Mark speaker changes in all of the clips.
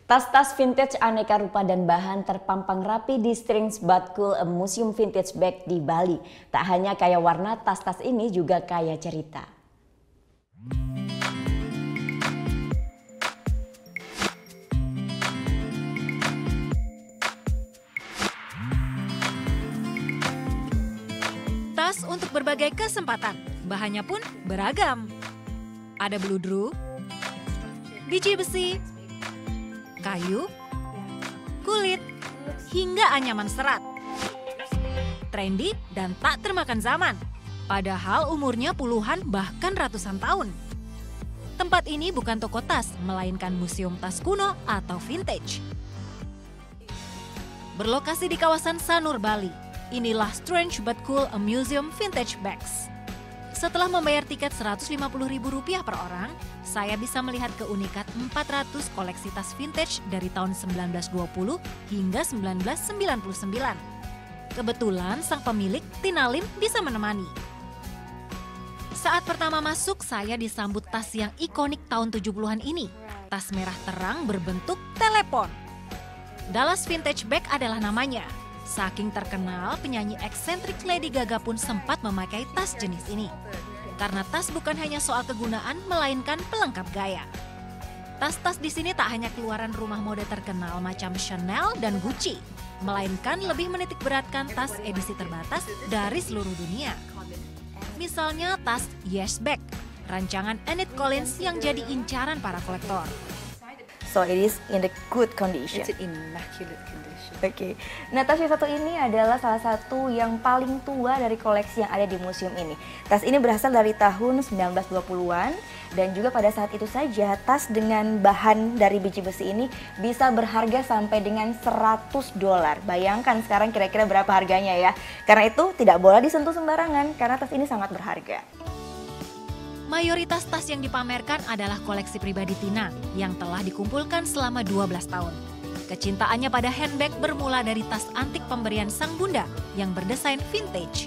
Speaker 1: Tas-tas vintage aneka rupa dan bahan terpampang rapi di Strange But Cool, a museum vintage bag di Bali. Tak hanya kaya warna, tas-tas ini juga kaya cerita.
Speaker 2: Tas untuk berbagai kesempatan, bahannya pun beragam. Ada bludru, biji besi, kayu, kulit, hingga anyaman serat. Trendy dan tak termakan zaman, padahal umurnya puluhan bahkan ratusan tahun. Tempat ini bukan toko tas, melainkan museum tas kuno atau vintage. Berlokasi di kawasan Sanur, Bali, inilah Strange But Cool, a museum vintage bags. Setelah membayar tiket Rp150.000 per orang, saya bisa melihat keunikan 400 koleksi tas vintage dari tahun 1920 hingga 1999. Kebetulan sang pemilik, Tina Lim, bisa menemani. Saat pertama masuk, saya disambut tas yang ikonik tahun 70-an ini. Tas merah terang berbentuk telepon. Dallas Vintage Bag adalah namanya. Saking terkenal, penyanyi eksentrik Lady Gaga pun sempat memakai tas jenis ini. Karena tas bukan hanya soal kegunaan, melainkan pelengkap gaya. Tas-tas di sini tak hanya keluaran rumah mode terkenal macam Chanel dan Gucci, melainkan lebih menitik beratkan tas edisi terbatas dari seluruh dunia. Misalnya tas Yes Bag, rancangan Annette Collins yang jadi incaran para kolektor.
Speaker 3: So it is in the good condition.
Speaker 4: It's an immaculate condition.
Speaker 3: Oke. Nah, tas yang satu ini adalah salah satu yang paling tua dari koleksi yang ada di museum ini. Tas ini berasal dari tahun 1920-an dan juga pada saat itu saja tas dengan bahan dari biji besi ini bisa berharga sampai dengan $100. Bayangkan sekarang kira-kira berapa harganya ya. Karena itu tidak boleh disentuh sembarangan karena tas ini sangat berharga.
Speaker 2: Mayoritas tas yang dipamerkan adalah koleksi pribadi Tina yang telah dikumpulkan selama 12 tahun. Kecintaannya pada handbag bermula dari tas antik pemberian sang bunda yang berdesain vintage.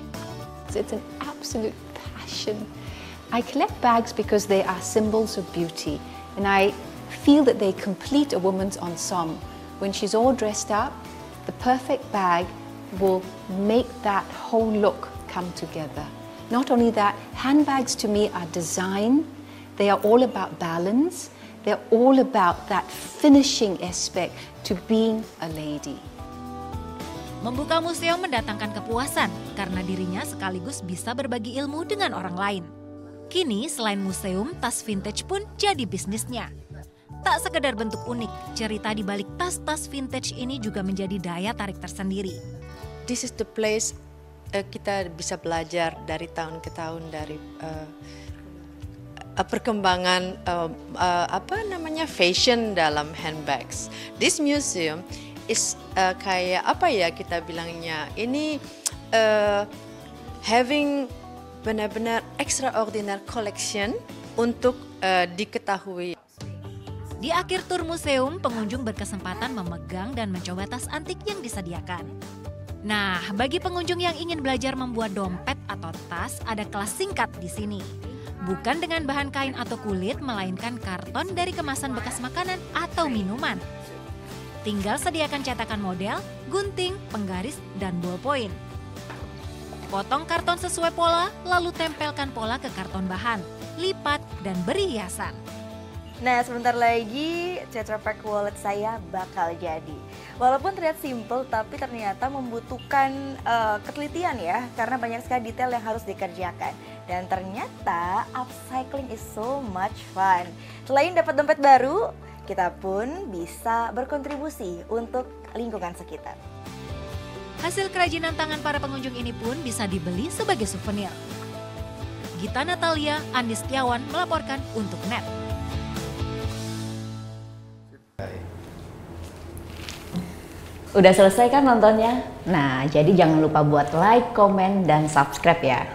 Speaker 4: It's an absolute passion. I collect bags because they are symbols of beauty, and I feel that they complete a woman's ensemble. When she's all dressed up, the perfect bag will make that whole look come together. Not only that, handbags to me are design, they are all about balance, they're all about that finishing aspect to being a lady.
Speaker 2: Membuka museum mendatangkan kepuasan karena dirinya sekaligus bisa berbagi ilmu dengan orang lain. Kini selain museum, tas vintage pun jadi bisnisnya. Tak sekedar bentuk unik, cerita di balik tas-tas vintage ini juga menjadi daya tarik tersendiri.
Speaker 5: This is the place kita bisa belajar dari tahun ke tahun dari perkembangan fashion dalam handbags. This museum is kayak apa ya kita bilangnya, ini having benar-benar extraordinary collection untuk diketahui.
Speaker 2: Di akhir tur museum, pengunjung berkesempatan memegang dan mencoba tas antik yang disediakan. Nah, bagi pengunjung yang ingin belajar membuat dompet atau tas, ada kelas singkat di sini. Bukan dengan bahan kain atau kulit, melainkan karton dari kemasan bekas makanan atau minuman. Tinggal sediakan cetakan model, gunting, penggaris, dan ballpoint. Potong karton sesuai pola, lalu tempelkan pola ke karton bahan, lipat, dan beri hiasan.
Speaker 3: Nah, sebentar lagi Tetra Pak wallet saya bakal jadi. Walaupun terlihat simple, tapi ternyata membutuhkan ketelitian ya, karena banyak sekali detail yang harus dikerjakan. Dan ternyata upcycling is so much fun. Selain dapat dompet baru, kita pun bisa berkontribusi untuk lingkungan sekitar.
Speaker 2: Hasil kerajinan tangan para pengunjung ini pun bisa dibeli sebagai souvenir. Gita Natalia, Andi Setiawan melaporkan untuk NET.
Speaker 1: Udah selesai kan nontonnya? Nah, jadi jangan lupa buat like, komen, dan subscribe ya.